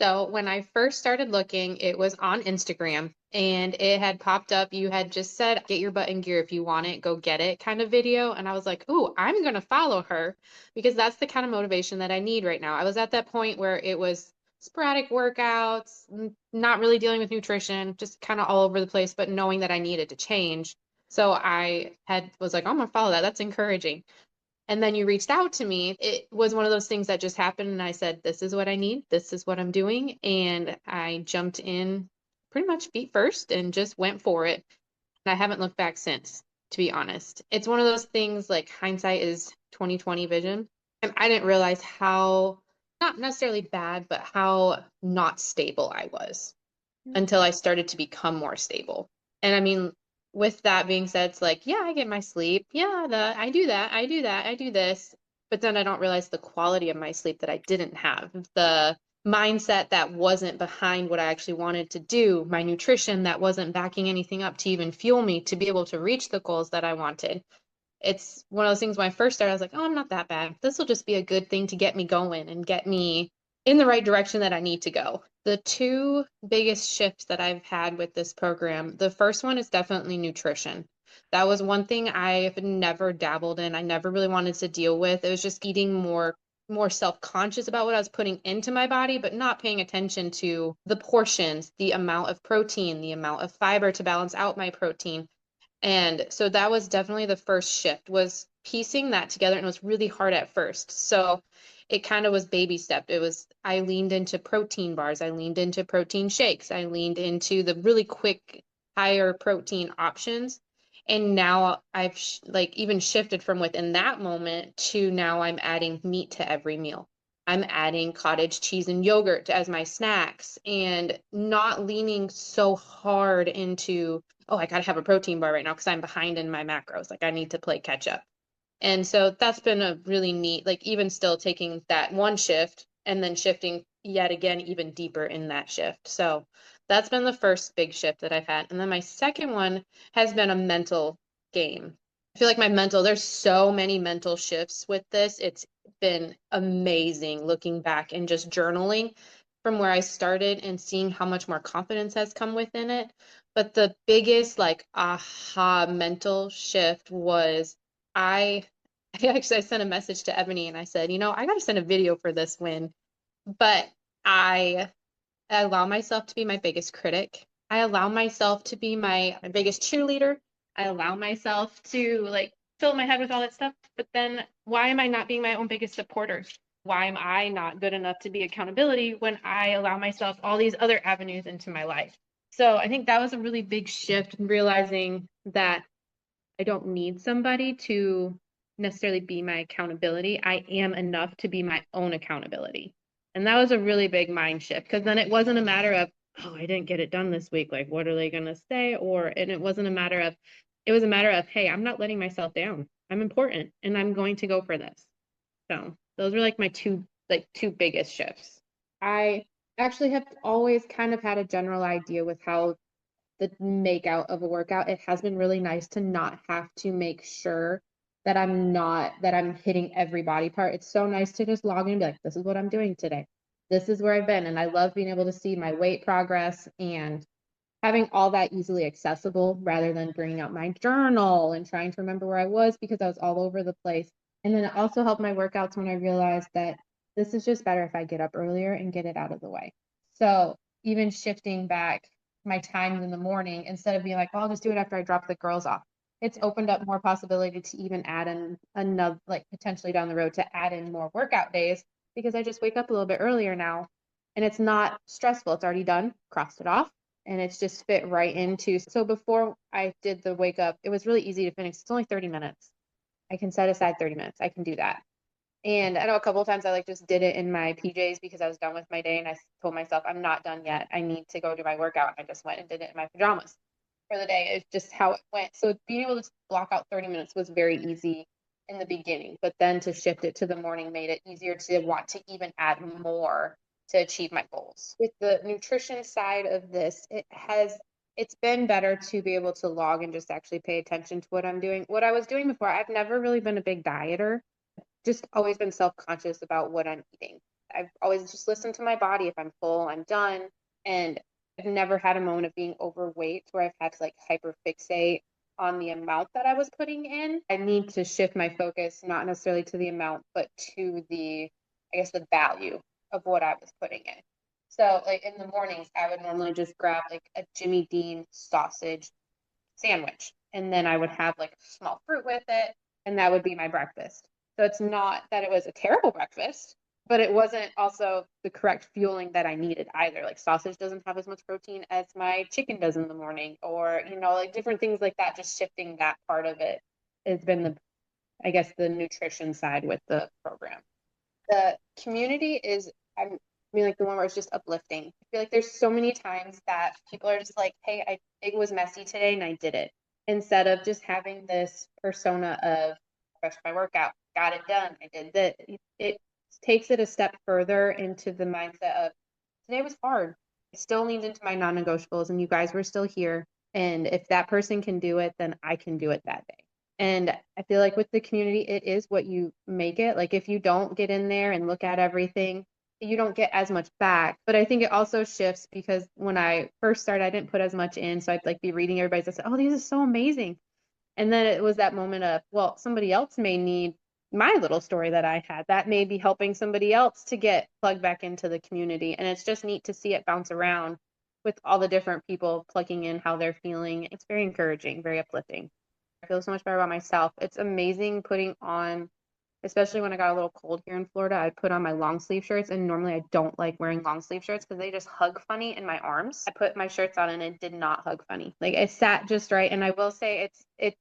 So when I first started looking, it was on Instagram and it had popped up. You had just said, get your butt in gear if you want it, go get it kind of video. And I was like, ooh, I'm going to follow her because that's the kind of motivation that I need right now. I was at that point where it was sporadic workouts, not really dealing with nutrition, just kind of all over the place, but knowing that I needed to change. So was like, oh, I'm going to follow that. That's encouraging. And then you reached out to me. It was one of those things that just happened. And I said, this is what I need. This is what I'm doing. And I jumped in pretty much feet first and just went for it. And I haven't looked back since, to be honest. It's one of those things like hindsight is 2020 vision. And I didn't realize how, not necessarily bad, but how not stable I was until I started to become more stable. And I mean, with that being said, it's like, yeah, I get my sleep. Yeah, I do that. I do that. I do this. But then I don't realize the quality of my sleep that I didn't have, the mindset that wasn't behind what I actually wanted to do, my nutrition that wasn't backing anything up to even fuel me to be able to reach the goals that I wanted. It's one of those things when I first started, I was like, oh, I'm not that bad. This will just be a good thing to get me going and get me in the right direction that I need to go. The two biggest shifts that I've had with this program, the first one is definitely nutrition. That was one thing I've never dabbled in. I never really wanted to deal with. It was just eating more self-conscious about what I was putting into my body, but not paying attention to the portions, the amount of protein, the amount of fiber to balance out my protein. And so that was definitely the first shift was piecing that together, and it was really hard at first. So it kind of was baby step. I leaned into protein bars, I leaned into protein shakes, I leaned into the really quick higher protein options. And now I've like even shifted from within that moment to now I'm adding meat to every meal. I'm adding cottage cheese and yogurt as my snacks and not leaning so hard into, oh, I got to have a protein bar right now because I'm behind in my macros. Like I need to play catch up. And so that's been a really neat, like even still taking that one shift and then shifting yet again even deeper in that shift. So that's been the first big shift that I've had. And then my second one has been a mental game. I feel like there's so many mental shifts with this. It's been amazing looking back and just journaling from where I started and seeing how much more confidence has come within it. But the biggest like aha mental shift was I I sent a message to Ebony and I said, I got to send a video for this win, but I allow myself to be my biggest critic. I allow myself to be my biggest cheerleader. I allow myself to like fill my head with all that stuff. But then why am I not being my own biggest supporter? Why am I not good enough to be accountability when I allow myself all these other avenues into my life? So I think that was a really big shift in realizing that I don't need somebody to necessarily be my accountability. I am enough to be my own accountability. And that was a really big mind shift because then it wasn't a matter of, oh, I didn't get it done this week. Like, what are they going to say? And it wasn't a matter of, it was a matter of, hey, I'm not letting myself down. I'm important and I'm going to go for this. So those were like my two biggest shifts. I actually have always kind of had a general idea with how the make out of a workout, it has been really nice to not have to make sure that I'm hitting every body part. It's so nice to just log in and be like, this is what I'm doing today. This is where I've been. And I love being able to see my weight progress and having all that easily accessible rather than bringing out my journal and trying to remember where I was because I was all over the place. And then it also helped my workouts when I realized that this is just better if I get up earlier and get it out of the way. So even shifting back my times in the morning instead of being like, well, I'll just do it after I drop the girls off. It's opened up more possibility to even add in another, like potentially down the road to add in more workout days because I just wake up a little bit earlier now and it's not stressful. It's already done, crossed it off, and it's just fit right into. So before I did the wake up, it was really easy to finish. It's only 30 minutes. I can set aside 30 minutes. I can do that. And I know a couple of times I like just did it in my PJs because I was done with my day and I told myself I'm not done yet. I need to go do my workout. I just went and did it in my pajamas for the day. It's just how it went. So being able to block out 30 minutes was very easy in the beginning, but then to shift it to the morning made it easier to want to even add more to achieve my goals. With the nutrition side of this, it's been better to be able to log and just actually pay attention to what I'm doing. What I was doing before, I've never really been a big dieter, just always been self-conscious about what I'm eating. I've always just listened to my body. If I'm full, I'm done. And I've never had a moment of being overweight where I've had to like hyper fixate on the amount that I was putting in. I need to shift my focus, not necessarily to the amount, but to the, I guess, the value of what I was putting in. So like in the mornings, I would normally just grab like a Jimmy Dean sausage sandwich, and then I would have like small fruit with it, and that would be my breakfast. So it's not that it was a terrible breakfast, but it wasn't also the correct fueling that I needed either. Like sausage doesn't have as much protein as my chicken does in the morning, or like different things like that. Just shifting that part of it has been I guess, the nutrition side with the program. The community is, I mean, like the one where it's just uplifting. I feel like there's so many times that people are just like, hey, it was messy today and I did it. Instead of just having this persona of crushed my workout, got it done, I did that. It takes it a step further into the mindset of today was hard. I still leaned into my non-negotiables and you guys were still here. And if that person can do it, then I can do it that day. And I feel like with the community, it is what you make it. Like if you don't get in there and look at everything, you don't get as much back. But I think it also shifts because when I first started, I didn't put as much in. So I'd like be reading everybody's and say, oh, these are so amazing. And then it was that moment of, well, somebody else may need my little story that I had. That may be helping somebody else to get plugged back into the community. And it's just neat to see it bounce around with all the different people plugging in how they're feeling. It's very encouraging, very uplifting. I feel so much better about myself. It's amazing putting on, especially when I got a little cold here in Florida, I put on my long sleeve shirts. And normally I don't like wearing long sleeve shirts because they just hug funny in my arms. I put my shirts on and it did not hug funny. Like it sat just right. And I will say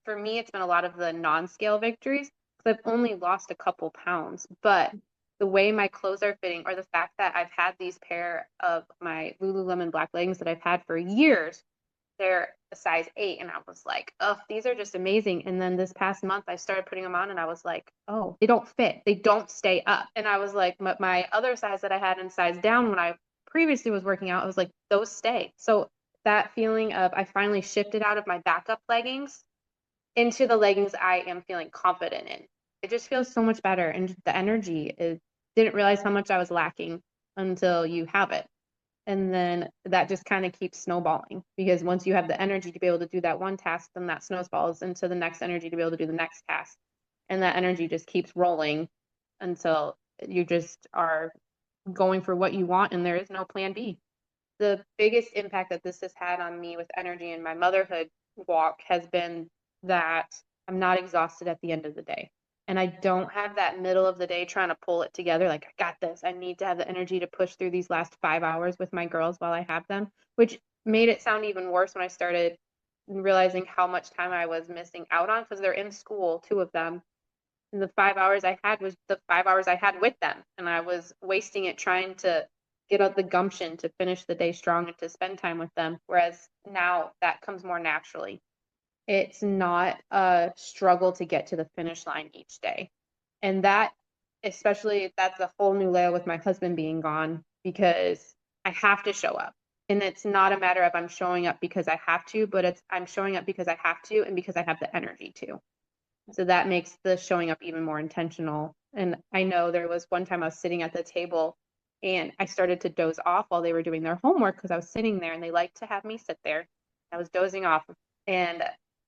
for me, it's been a lot of the non-scale victories because I've only lost a couple pounds. But the way my clothes are fitting, or the fact that I've had these pair of my Lululemon black leggings that I've had for years, they're a size 8, and I was like, oh, these are just amazing. And then this past month I started putting them on and I was like, oh, they don't fit, they don't stay up. And I was like, my other size that I had in size down when I previously was working out, I was like, those stay. So that feeling of I finally shifted out of my backup leggings into the leggings I am feeling confident in. It just feels so much better, and the energy is, didn't realize how much I was lacking until you have it. And then that just kind of keeps snowballing because once you have the energy to be able to do that one task, then that snowballs into the next energy to be able to do the next task. And that energy just keeps rolling until you just are going for what you want and there is no plan B. The biggest impact that this has had on me with energy and my motherhood walk has been that I'm not exhausted at the end of the day. And I don't have that middle of the day trying to pull it together. Like, I got this. I need to have the energy to push through these last 5 hours with my girls while I have them, which made it sound even worse when I started realizing how much time I was missing out on because they're in school, 2 of them. And the 5 hours I had was the 5 hours I had with them. And I was wasting it trying to get out the gumption to finish the day strong and to spend time with them. Whereas now that comes more naturally. It's not a struggle to get to the finish line each day. And that, especially, that's a whole new layer with my husband being gone because I have to show up. And it's not a matter of I'm showing up because I have to, but it's I'm showing up because I have to and because I have the energy to. So that makes the showing up even more intentional. And I know there was one time I was sitting at the table and I started to doze off while they were doing their homework because I was sitting there and they like to have me sit there. I was dozing off. And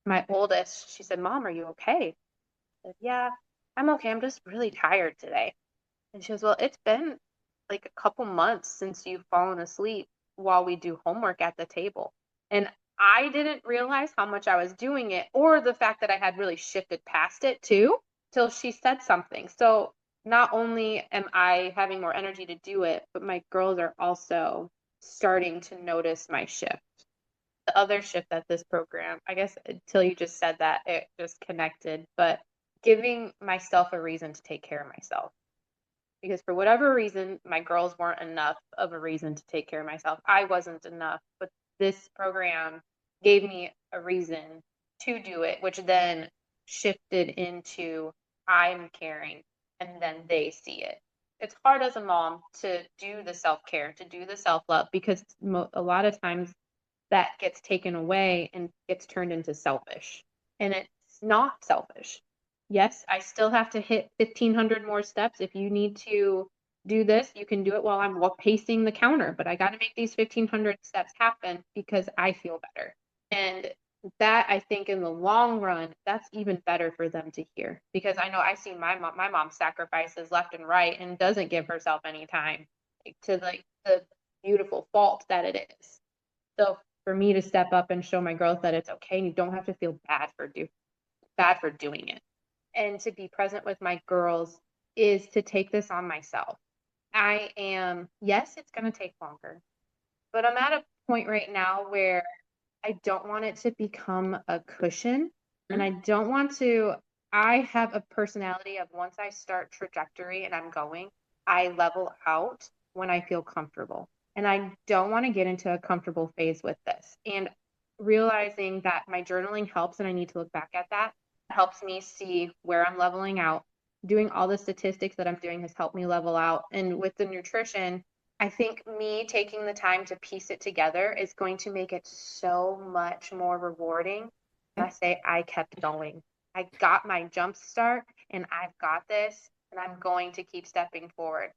my oldest, she said, Mom, are you okay? I said, yeah, I'm okay. I'm just really tired today. And she goes, well, it's been like a couple months since you've fallen asleep while we do homework at the table. And I didn't realize how much I was doing it or the fact that I had really shifted past it too till she said something. So not only am I having more energy to do it, but my girls are also starting to notice my shift. The other shift that this program, I guess until you just said that, it just connected, but giving myself a reason to take care of myself. Because for whatever reason, my girls weren't enough of a reason to take care of myself. I wasn't enough, but this program gave me a reason to do it, which then shifted into I'm caring and then they see it. It's hard as a mom to do the self-care, to do the self-love, because a lot of times that gets taken away and gets turned into selfish. And it's not selfish. Yes, I still have to hit 1,500 more steps. If you need to do this. You can do it while I'm pacing the counter, but I got to make these 1,500 steps happen because I feel better. And that, I think, in the long run, that's even better for them to hear, because I know I see my mom sacrifices left and right and doesn't give herself any time, like, to like the beautiful fault that it is. So for me to step up and show my girls that it's okay and you don't have to feel bad for doing it, and to be present with my girls, is to take this on myself. Yes, it's going to take longer, but I'm at a point right now where I don't want it to become a cushion. And I don't want to, I have a personality of, once I start trajectory and I'm going, I level out when I feel comfortable. And I don't want to get into a comfortable phase with this. And realizing that my journaling helps, and I need to look back at that, helps me see where I'm leveling out. Doing all the statistics that I'm doing has helped me level out. And with the nutrition, I think me taking the time to piece it together is going to make it so much more rewarding. I say I kept going. I got my jump start and I've got this, and I'm going to keep stepping forward.